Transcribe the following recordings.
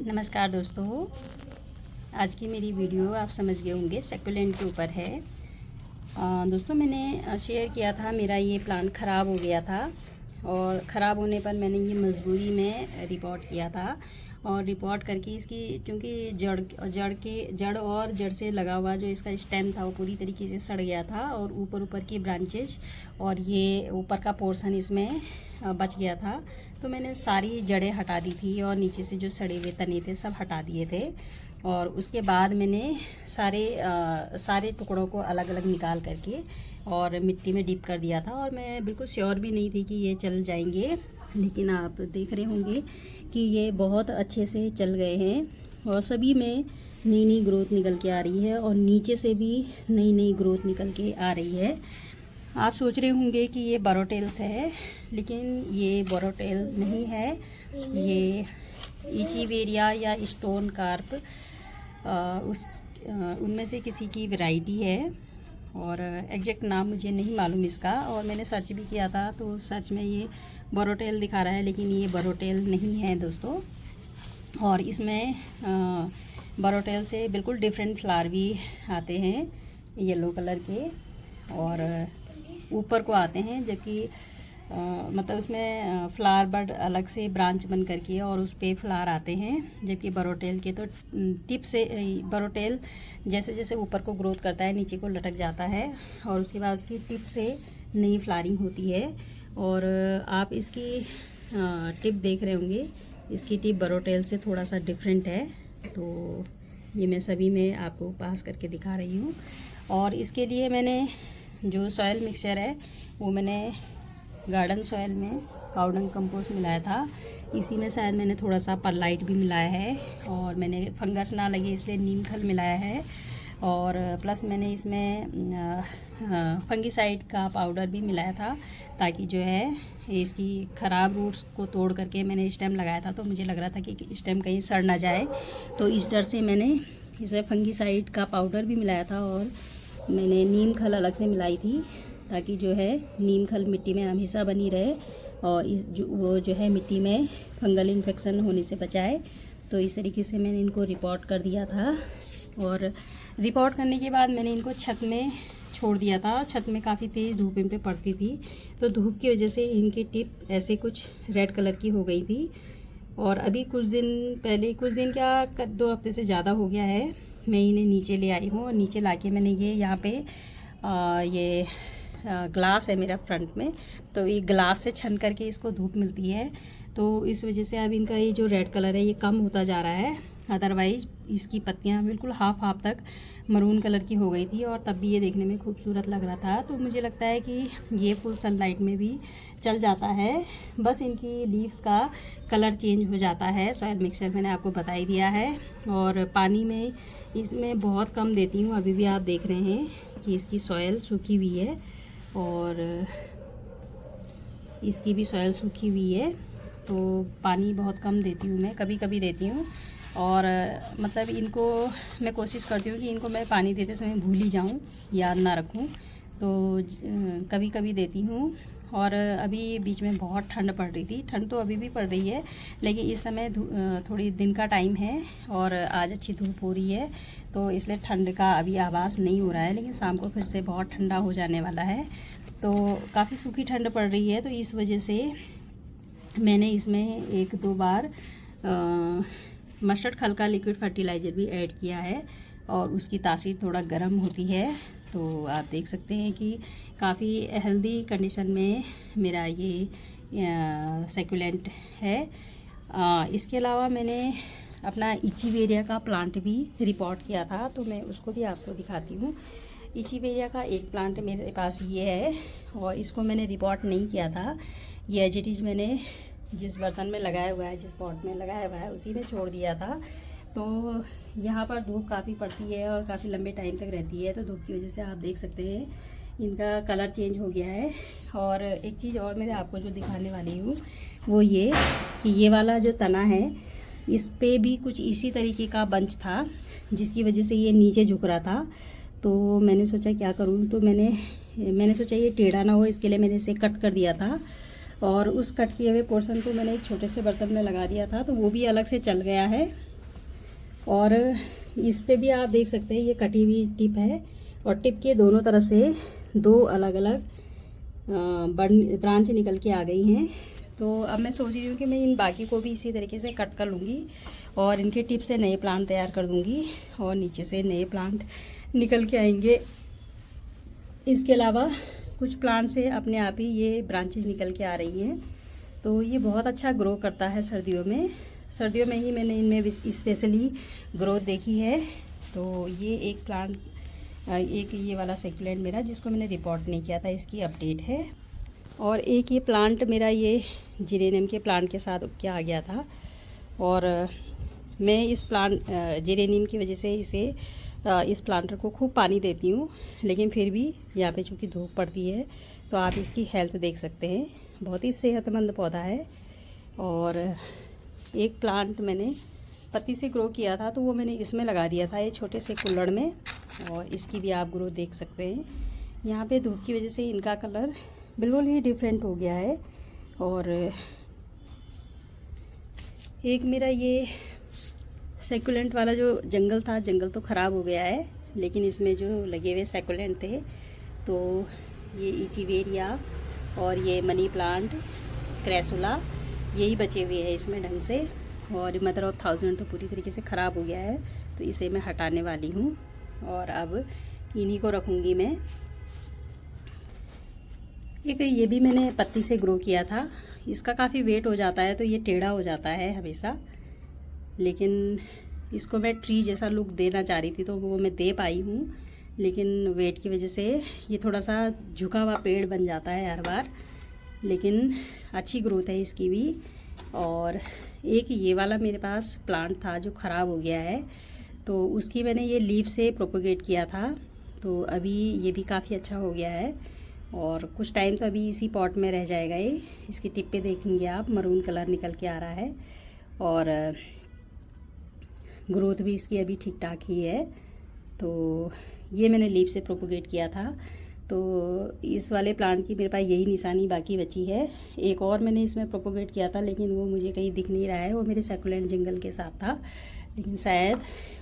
नमस्कार दोस्तों, आज की मेरी वीडियो आप समझ गए होंगे सक्यूलेंट के ऊपर है। दोस्तों मैंने शेयर किया था, मेरा ये प्लांट ख़राब हो गया था और ख़राब होने पर मैंने ये मजबूरी में रिपोर्ट किया था। और रिपोर्ट करके इसकी चूँकि जड़ से लगा हुआ जो इसका स्टेम था वो पूरी तरीके से सड़ गया था और ऊपर की ब्रांचेज और ये ऊपर का पोर्शन इसमें बच गया था। तो मैंने सारी जड़ें हटा दी थी और नीचे से जो सड़े हुए तने थे सब हटा दिए थे। और उसके बाद मैंने सारे टुकड़ों को अलग अलग निकाल करके और मिट्टी में डिप कर दिया था। और मैं बिल्कुल श्योर भी नहीं थी कि ये चल जाएंगे, लेकिन आप देख रहे होंगे कि ये बहुत अच्छे से चल गए हैं और सभी में नई नई ग्रोथ निकल के आ रही है और नीचे से भी नई नई ग्रोथ निकल के आ रही है। आप सोच रहे होंगे कि ये बोरोटेल्स है, लेकिन ये बोरोटेल नहीं है, ये इचीवेरिया या स्टोन कार्प उनमें से किसी की वैरायटी है। और एग्जैक्ट नाम मुझे नहीं मालूम इसका, और मैंने सर्च भी किया था तो सर्च में ये बोरोटेल दिखा रहा है, लेकिन ये बोरोटेल नहीं है दोस्तों। और इसमें बोरोटेल से बिल्कुल डिफरेंट फ्लावर भी आते हैं येलो कलर के और ऊपर को आते हैं, जबकि मतलब उसमें फ्लावर बड अलग से ब्रांच बन करके और उस पर फ्लावर आते हैं। जबकि बोरोटेल के तो टिप से बोरोटेल जैसे जैसे ऊपर को ग्रोथ करता है नीचे को लटक जाता है और उसके बाद उसकी टिप से नई फ्लावरिंग होती है। और आप इसकी टिप देख रहे होंगे, इसकी टिप बोरोटेल से थोड़ा सा डिफरेंट है। तो ये मैं सभी में आपको पास करके दिखा रही हूँ। और इसके लिए मैंने जो सॉयल मिक्सचर है वो मैंने गार्डन सॉयल में काउडंग कंपोस्ट मिलाया था। इसी में शायद मैंने थोड़ा सा परलाइट भी मिलाया है और मैंने फंगस ना लगे इसलिए नीम खल मिलाया है। और प्लस मैंने इसमें फंगीसाइड का पाउडर भी मिलाया था, ताकि जो है इसकी ख़राब रूट्स को तोड़ करके मैंने स्टेम लगाया था। तो मुझे लग रहा था कि स्टेम कहीं सड़ ना जाए, तो इस डर से मैंने इसे फंगीसाइड का पाउडर भी मिलाया था। और मैंने नीम खल अलग से मिलाई थी, ताकि जो है नीम खल मिट्टी में हमेशा बनी रहे और वो जो है मिट्टी में फंगल इन्फेक्शन होने से बचाए। तो इस तरीके से मैंने इनको रिपोर्ट कर दिया था। और रिपोर्ट करने के बाद मैंने इनको छत में छोड़ दिया था। छत में काफ़ी तेज़ धूप इन पे पड़ती थी, तो धूप की वजह से इनकी टिप ऐसे कुछ रेड कलर की हो गई थी। और अभी कुछ दिन क्या 2 हफ्ते से ज़्यादा हो गया है, मैं इन्हें नीचे ले आई हूँ। और नीचे लाके मैंने ये यहाँ पे ये ग्लास है मेरा फ्रंट में, तो ये ग्लास से छन करके इसको धूप मिलती है, तो इस वजह से अब इनका ये जो रेड कलर है ये कम होता जा रहा है। अदरवाइज़ इसकी पत्तियाँ बिल्कुल हाफ तक मरून कलर की हो गई थी और तब भी ये देखने में खूबसूरत लग रहा था। तो मुझे लगता है कि ये फुल सनलाइट में भी चल जाता है, बस इनकी लीव्स का कलर चेंज हो जाता है। सॉयल मिक्सचर मैंने आपको बता ही दिया है। और पानी में इसमें बहुत कम देती हूँ, अभी भी आप देख रहे हैं कि इसकी सॉयल सूखी हुई है और इसकी भी सॉयल सूखी हुई है। तो पानी बहुत कम देती हूँ मैं, कभी कभी देती हूँ। और मतलब इनको मैं कोशिश करती हूँ कि इनको मैं पानी देते समय भूल ही जाऊँ, याद ना रखूँ, तो कभी कभी देती हूँ। और अभी बीच में बहुत ठंड पड़ रही थी, ठंड तो अभी भी पड़ रही है, लेकिन इस समय थोड़ी दिन का टाइम है और आज अच्छी धूप हो रही है, तो इसलिए ठंड का अभी आभास नहीं हो रहा है। लेकिन शाम को फिर से बहुत ठंडा हो जाने वाला है, तो काफ़ी सूखी ठंड पड़ रही है। तो इस वजह से मैंने इसमें 1-2 बार मस्टर्ड खल का लिक्विड फर्टिलाइज़र भी ऐड किया है और उसकी तासीर थोड़ा गर्म होती है। तो आप देख सकते हैं कि काफ़ी हेल्दी कंडीशन में मेरा ये सैकुलेंट है। इसके अलावा मैंने अपना इचीवेरिया का प्लांट भी रिपोर्ट किया था, तो मैं उसको भी आपको दिखाती हूँ। इचीवेरिया का एक प्लांट मेरे पास ये है और इसको मैंने रिपोर्ट नहीं किया था, ये एज इट इज़ मैंने जिस बर्तन में लगाया हुआ है, जिस पॉट में लगाया हुआ है उसी में छोड़ दिया था। तो यहाँ पर धूप काफ़ी पड़ती है और काफ़ी लंबे टाइम तक रहती है, तो धूप की वजह से आप देख सकते हैं इनका कलर चेंज हो गया है। और एक चीज़ और मैं आपको जो दिखाने वाली हूँ वो ये कि ये वाला जो तना है इस पे भी कुछ इसी तरीके का बंच था, जिसकी वजह से ये नीचे झुक रहा था। तो मैंने सोचा क्या करूँ, तो मैंने सोचा ये टेढ़ा ना हो, इसके लिए मैंने इसे कट कर दिया था। और उस कट किए हुए पोर्शन को मैंने एक छोटे से बर्तन में लगा दिया था, तो वो भी अलग से चल गया है। और इस पे भी आप देख सकते हैं ये कटी हुई टिप है और टिप के दोनों तरफ से 2 अलग अलग ब्रांच निकल के आ गई हैं। तो अब मैं सोच रही हूँ कि मैं इन बाकी को भी इसी तरीके से कट कर लूँगी और इनके टिप से नए प्लांट तैयार कर दूँगी और नीचे से नए प्लांट निकल के आएंगे। इसके अलावा कुछ प्लांट से अपने आप ही ये ब्रांचेज निकल के आ रही हैं, तो ये बहुत अच्छा ग्रो करता है सर्दियों में। सर्दियों में ही मैंने इनमें स्पेशली ग्रोथ देखी है। तो ये एक प्लांट, एक ये वाला सेक्युलेंट मेरा जिसको मैंने रिपोर्ट नहीं किया था, इसकी अपडेट है। और एक ये प्लांट मेरा ये जेरेनियम के प्लांट के साथ उग के आ गया था और मैं इस प्लांट जेरेनियम की वजह से इस प्लांटर को खूब पानी देती हूँ, लेकिन फिर भी यहाँ पे चूँकि धूप पड़ती है तो आप इसकी हेल्थ देख सकते हैं, बहुत ही सेहतमंद पौधा है। और एक प्लांट मैंने पत्ती से ग्रो किया था तो वो मैंने इसमें लगा दिया था, ये छोटे से कुल्हड़ में, और इसकी भी आप ग्रो देख सकते हैं। यहाँ पे धूप की वजह से इनका कलर बिल्कुल ही डिफरेंट हो गया है। और एक मेरा ये सैकुलेंट वाला जो जंगल था, जंगल तो ख़राब हो गया है, लेकिन इसमें जो लगे हुए सैकुलेंट थे तो ये इचीवेरिया और ये मनी प्लांट, क्रेसुला, यही बचे हुए हैं इसमें ढंग से। और मदर ऑफ थाउजेंड तो पूरी तरीके से ख़राब हो गया है, तो इसे मैं हटाने वाली हूँ और अब इन्हीं को रखूँगी मैं। एक ये भी मैंने पत्ती से ग्रो किया था, इसका काफ़ी वेट हो जाता है तो ये टेढ़ा हो जाता है हमेशा, लेकिन इसको मैं ट्री जैसा लुक देना चाह रही थी तो वो मैं दे पाई हूँ, लेकिन वेट की वजह से ये थोड़ा सा झुका हुआ पेड़ बन जाता है हर बार, लेकिन अच्छी ग्रोथ है इसकी भी। और एक ये वाला मेरे पास प्लांट था जो ख़राब हो गया है, तो उसकी मैंने ये लीफ से प्रोपोगेट किया था, तो अभी ये भी काफ़ी अच्छा हो गया है और कुछ टाइम तो अभी इसी पॉट में रह जाएगा ये। इसकी टिप पे देखेंगे आप, मरून कलर निकल के आ रहा है और ग्रोथ भी इसकी अभी ठीक ठाक ही है। तो ये मैंने लीफ से प्रोपोगेट किया था, तो इस वाले प्लांट की मेरे पास यही निशानी बाकी बची है। एक और मैंने इसमें प्रोपोगेट किया था लेकिन वो मुझे कहीं दिख नहीं रहा है, वो मेरे सैकुलेंट जंगल के साथ था, लेकिन शायद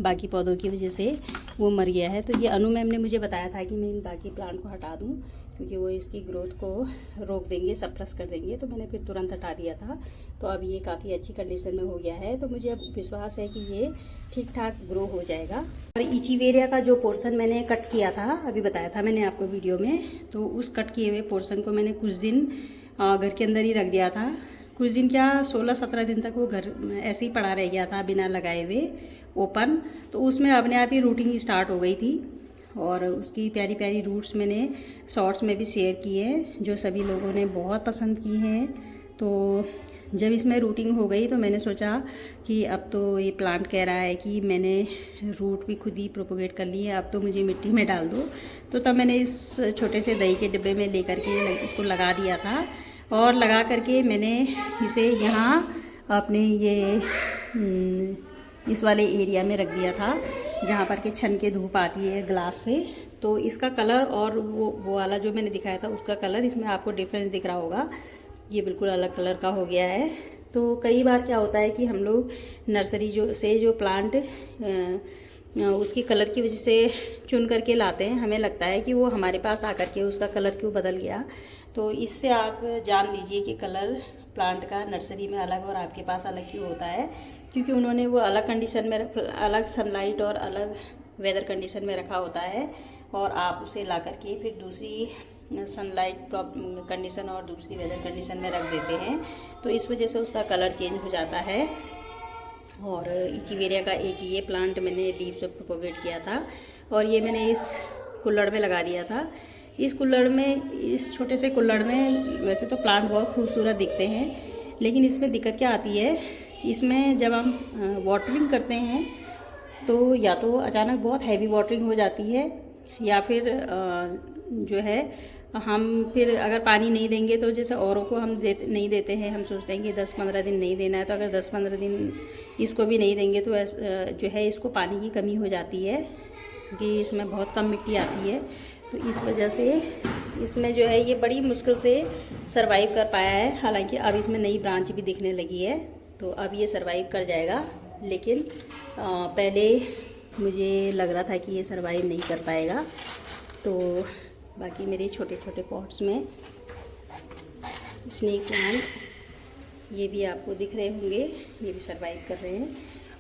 बाकी पौधों की वजह से वो मर गया है। तो ये अनु मैम ने मुझे बताया था कि मैं इन बाकी प्लांट को हटा दूं क्योंकि वो इसकी ग्रोथ को रोक देंगे, सप्रेस कर देंगे, तो मैंने फिर तुरंत हटा दिया था। तो अब ये काफ़ी अच्छी कंडीशन में हो गया है, तो मुझे अब विश्वास है कि ये ठीक ठाक ग्रो हो जाएगा। और इचीवेरिया का जो पोर्शन मैंने कट किया था, अभी बताया था मैंने आपको वीडियो में, तो उस कट किए हुए पोर्शन को मैंने कुछ दिन घर के अंदर ही रख दिया था। कुछ दिन क्या, 16-17 दिन तक वो घर ऐसे ही पड़ा रह गया था बिना लगाए हुए ओपन, तो उसमें अपने आप ही रूटिंग स्टार्ट हो गई थी और उसकी प्यारी प्यारी रूट्स मैंने शॉर्ट्स में भी शेयर किए हैं जो सभी लोगों ने बहुत पसंद की हैं। तो जब इसमें रूटिंग हो गई तो मैंने सोचा कि अब तो ये प्लांट कह रहा है कि मैंने रूट भी खुद ही प्रोपोगेट कर ली है, अब तो मुझे मिट्टी में डाल दो। तो तब मैंने इस छोटे से दही के डिब्बे में लेकर के इसको लगा दिया था और लगा करके मैंने इसे यहाँ अपने ये इस वाले एरिया में रख दिया था जहाँ पर कि छन के धूप आती है ग्लास से। तो इसका कलर और वो वाला जो मैंने दिखाया था उसका कलर, इसमें आपको डिफरेंस दिख रहा होगा, ये बिल्कुल अलग कलर का हो गया है। तो कई बार क्या होता है कि हम लोग नर्सरी जो प्लांट उसकी कलर की वजह से चुन करके लाते हैं, हमें लगता है कि वो हमारे पास आकर के उसका कलर क्यों बदल गया। तो इससे आप जान लीजिए कि कलर प्लांट का नर्सरी में अलग और आपके पास अलग क्यों होता है, क्योंकि उन्होंने वो अलग कंडीशन में, अलग सनलाइट और अलग वेदर कंडीशन में रखा होता है और आप उसे ला करके फिर दूसरी सनलाइट कंडीशन और दूसरी वेदर कंडीशन में रख देते हैं, तो इस वजह से उसका कलर चेंज हो जाता है। और इचीवेरिया का एक ये प्लांट मैंने लीव से प्रोपोगेट किया था और ये मैंने इस कुल्हड़ में लगा दिया था। इस कुल्हड़ में, इस छोटे से कुल्हड़ में वैसे तो प्लांट बहुत खूबसूरत दिखते हैं, लेकिन इसमें दिक्कत क्या आती है, इसमें जब हम वाटरिंग करते हैं तो या तो अचानक बहुत हैवी वाटरिंग हो जाती है या फिर जो है हम फिर अगर पानी नहीं देंगे तो जैसे औरों को हम नहीं देते हैं, हम सोचते हैं कि 10-15 दिन नहीं देना है, तो अगर 10-15 दिन इसको भी नहीं देंगे तो जो है इसको पानी की कमी हो जाती है क्योंकि इसमें बहुत कम मिट्टी आती है। तो इस वजह से इसमें जो है ये बड़ी मुश्किल से सरवाइव कर पाया है। हालांकि अब इसमें नई ब्रांच भी दिखने लगी है, तो अब ये सरवाइव कर जाएगा लेकिन पहले मुझे लग रहा था कि ये सर्वाइव नहीं कर पाएगा। तो बाकी मेरे छोटे छोटे पॉट्स में स्नेक प्लांट ये भी आपको दिख रहे होंगे, ये भी सर्वाइव कर रहे हैं।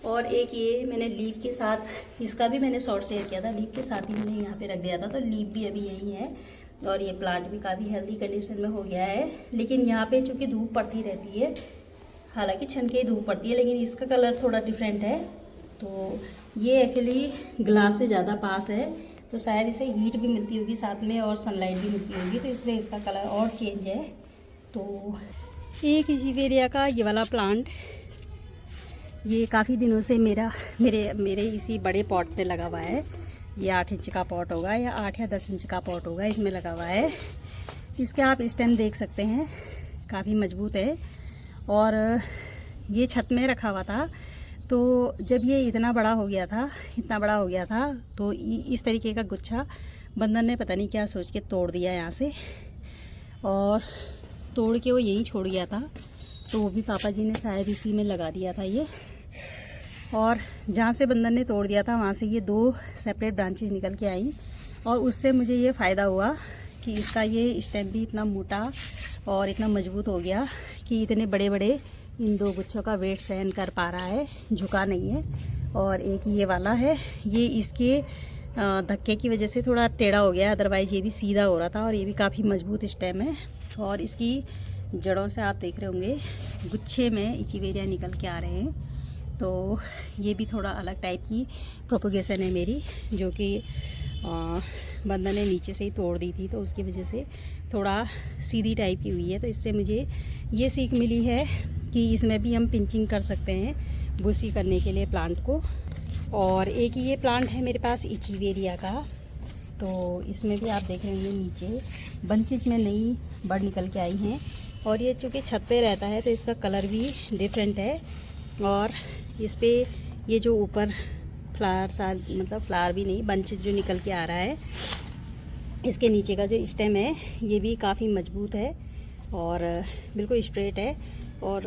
और एक ये मैंने लीफ के साथ, इसका भी मैंने शॉर्ट शेयर किया था, लीफ के साथ ही मैंने यहाँ पे रख दिया था, तो लीफ भी अभी यही है और ये प्लांट भी काफ़ी हेल्दी कंडीशन में हो गया है। लेकिन यहाँ पे चूँकि धूप पड़ती रहती है, हालांकि छन के ही धूप पड़ती है, लेकिन इसका कलर थोड़ा डिफरेंट है। तो ये एक्चुअली ग्लास से ज़्यादा पास है, तो शायद इसे हीट भी मिलती होगी साथ में और सनलाइट भी मिलती होगी, तो इसलिए इसका कलर और चेंज है। तो एक एजीवेरिया का ये वाला प्लांट ये काफ़ी दिनों से मेरे इसी बड़े पॉट में लगा हुआ है। ये 8 इंच का पॉट होगा या 8 या 10 इंच का पॉट होगा, इसमें लगा हुआ है। इसके आप स्टेम देख सकते हैं, काफ़ी मजबूत है। और ये छत में रखा हुआ था, तो जब ये इतना बड़ा हो गया था तो इस तरीके का गुच्छा बंदर ने पता नहीं क्या सोच के तोड़ दिया यहाँ से, और तोड़ के वो यहीं छोड़ गया था। तो वो भी पापा जी ने शायद इसी में लगा दिया था ये, और जहाँ से बंदर ने तोड़ दिया था वहाँ से ये 2 सेपरेट ब्रांचेज निकल के आई। और उससे मुझे ये फ़ायदा हुआ कि इसका ये स्टेम भी इतना मोटा और इतना मजबूत हो गया कि इतने बड़े बड़े इन 2 गुच्छों का वेट सहन कर पा रहा है, झुका नहीं है। और एक ये वाला है, ये इसके धक्के की वजह से थोड़ा टेढ़ा हो गया, अदरवाइज़ ये भी सीधा हो रहा था। और ये भी काफ़ी मजबूत स्टेम है, और इसकी जड़ों से आप देख रहे होंगे गुच्छे में एजीवेरिया निकल के आ रहे हैं। तो ये भी थोड़ा अलग टाइप की प्रोपोगेशन है मेरी, जो कि बंदर ने नीचे से ही तोड़ दी थी, तो उसकी वजह से थोड़ा सीधी टाइप की हुई है। तो इससे मुझे ये सीख मिली है कि इसमें भी हम पिंचिंग कर सकते हैं बुशी करने के लिए प्लांट को। और एक ये प्लांट है मेरे पास एजीवेरिया का, तो इसमें भी आप देख रहे होंगे नीचे बंचेज में नई बड़ निकल के आई हैं। और ये चूँकि छत पे रहता है तो इसका कलर भी डिफरेंट है। और इस पे ये जो ऊपर फ्लावर भी नहीं, बंच जो निकल के आ रहा है, इसके नीचे का जो स्टेम है ये भी काफ़ी मजबूत है और बिल्कुल स्ट्रेट है। और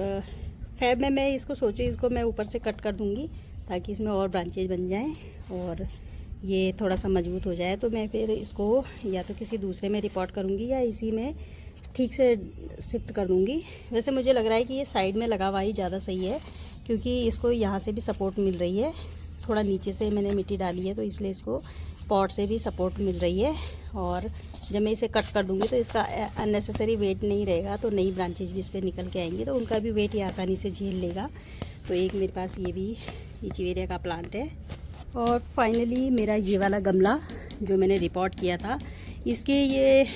फैब में मैं इसको इसको मैं ऊपर से कट कर दूँगी ताकि इसमें और ब्रांचेज बन जाएं और ये थोड़ा सा मजबूत हो जाए। तो मैं फिर इसको या तो किसी दूसरे में रिपोर्ट करूँगी या इसी में ठीक से शिफ्ट कर दूँगी। वैसे मुझे लग रहा है कि ये साइड में लगा हुआ ही ज़्यादा सही है, क्योंकि इसको यहाँ से भी सपोर्ट मिल रही है, थोड़ा नीचे से मैंने मिट्टी डाली है तो इसलिए इसको पॉट से भी सपोर्ट मिल रही है। और जब मैं इसे कट कर दूँगी तो इसका अननेसेसरी वेट नहीं रहेगा, तो नई ब्रांचेज भी इस पर निकल के आएंगी, तो उनका भी वेट ये आसानी से झेल लेगा। तो एक मेरे पास ये भी एजीवेरिया का प्लांट है। और फाइनली मेरा ये वाला गमला जो मैंने रिपोर्ट किया था, इसके ये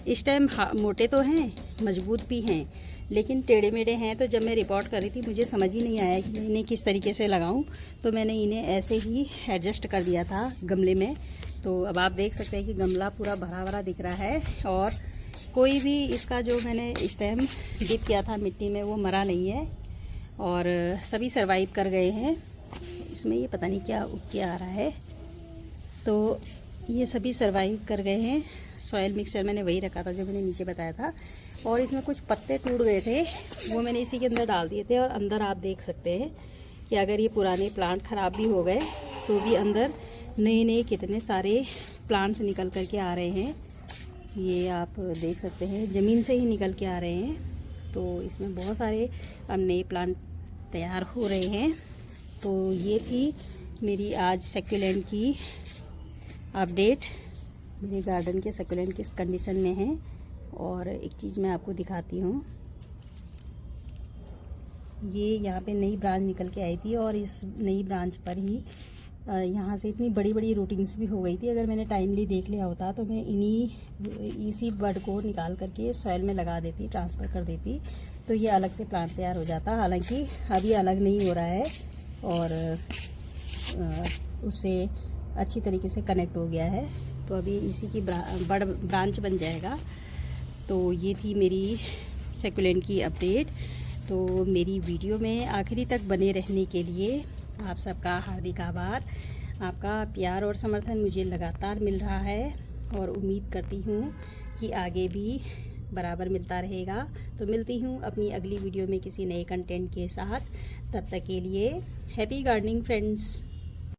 इस टाइम मोटे तो हैं, मजबूत भी हैं, लेकिन टेढ़े मेढ़े हैं। तो जब मैं रिपोर्ट कर रही थी मुझे समझ ही नहीं आया कि मैं इन्हें किस तरीके से लगाऊं, तो मैंने इन्हें ऐसे ही एडजस्ट कर दिया था गमले में। तो अब आप देख सकते हैं कि गमला पूरा भरा भरा दिख रहा है, और कोई भी इसका जो मैंने स्टेम डिप किया था मिट्टी में वो मरा नहीं है, और सभी सर्वाइव कर गए हैं। इसमें ये पता नहीं क्या उग के आ रहा है, तो ये सभी सर्वाइव कर गए हैं। सॉयल मिक्सचर मैंने वही रखा था जो मैंने नीचे बताया था, और इसमें कुछ पत्ते टूट गए थे वो मैंने इसी के अंदर डाल दिए थे। और अंदर आप देख सकते हैं कि अगर ये पुराने प्लांट ख़राब भी हो गए तो भी अंदर नए नए कितने सारे प्लांट्स निकल कर के आ रहे हैं। ये आप देख सकते हैं ज़मीन से ही निकल के आ रहे हैं, तो इसमें बहुत सारे अब नए प्लांट तैयार हो रहे हैं। तो ये थी मेरी आज सक्यूलेंट की अपडेट, मेरे गार्डन के सक्यूलेंट किस कंडीशन में है। और एक चीज़ मैं आपको दिखाती हूँ, ये यहाँ पे नई ब्रांच निकल के आई थी, और इस नई ब्रांच पर ही यहाँ से इतनी बड़ी बड़ी रूटिंग्स भी हो गई थी। अगर मैंने टाइमली देख लिया होता तो मैं इसी बड को निकाल करके सॉइल में लगा देती, ट्रांसफ़र कर देती, तो ये अलग से प्लांट तैयार हो जाता। हालांकि अभी अलग नहीं हो रहा है और उससे अच्छी तरीके से कनेक्ट हो गया है, तो अभी इसी की बड़ ब्रांच बन जाएगा। तो ये थी मेरी सक्यूलेंट की अपडेट। तो मेरी वीडियो में आखिरी तक बने रहने के लिए आप सबका हार्दिक आभार। आपका प्यार और समर्थन मुझे लगातार मिल रहा है, और उम्मीद करती हूँ कि आगे भी बराबर मिलता रहेगा। तो मिलती हूँ अपनी अगली वीडियो में किसी नए कंटेंट के साथ। तब तक के लिए हैप्पी गार्डनिंग फ्रेंड्स।